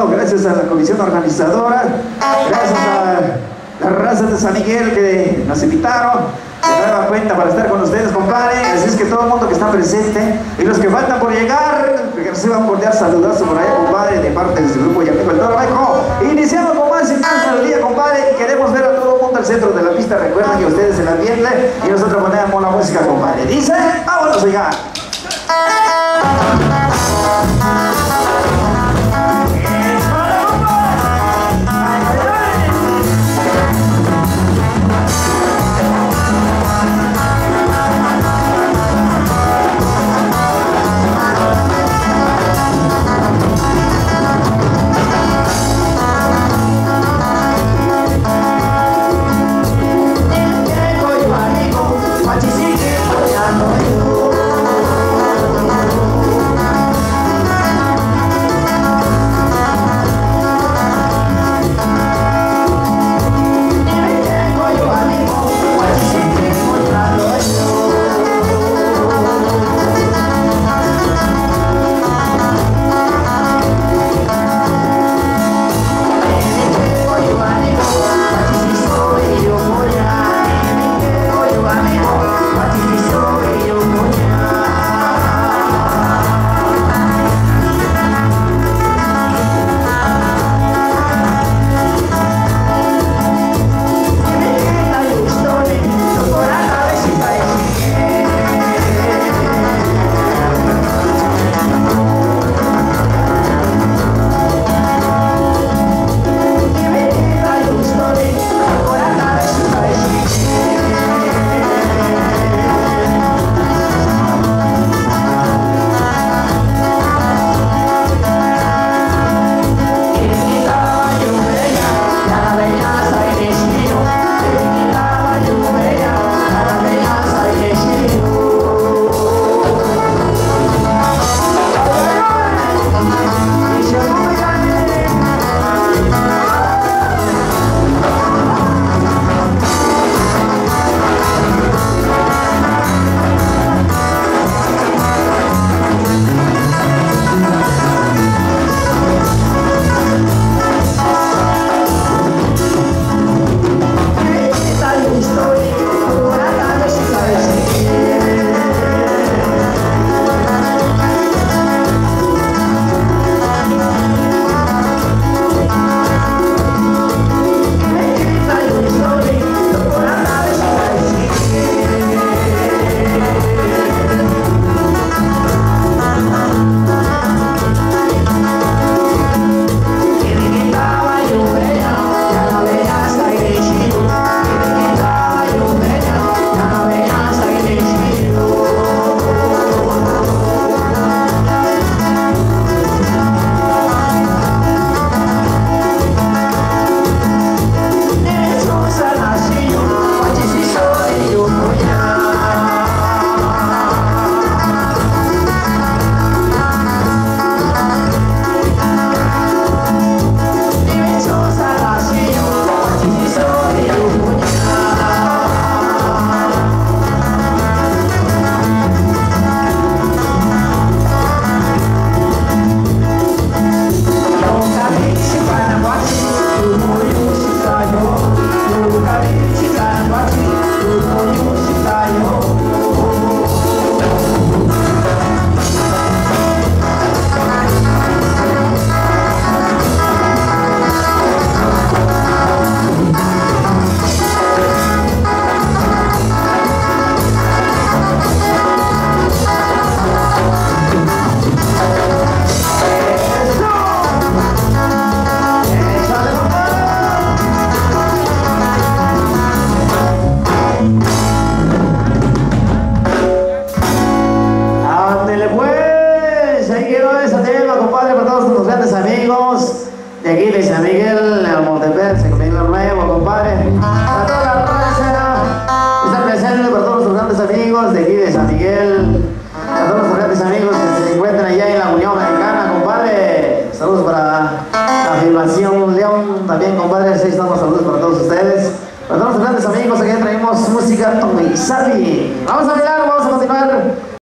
lado, gracias a la comisión organizadora, gracias a la raza de San Miguel que nos invitaron de nueva cuenta para estar con ustedes, compadre. Así es que todo el mundo que está presente y los que faltan por llegar, que reciban un cordial saludazo por allá, compadre, de parte de su grupo Yamico el Toro Meco. Iniciamos con más y más melodía, compadre, y queremos ver a todo el mundo al centro de la pista. Recuerden que ustedes el ambiente y nosotros ponemos la música, compadre. Dice, vámonos, oiga. de aquí de San Miguel, el Montepec, San Miguel Nuevo, compadre. A toda la raza, están presentes para todos los grandes amigos de aquí de San Miguel, a todos los grandes amigos que se encuentran allá en la Unión Americana, compadre. Saludos para la Afirmación León, también, compadre. Sí, estamos saludos para todos ustedes. Para todos los grandes amigos, aquí traemos música Tommy Sabi. Vamos a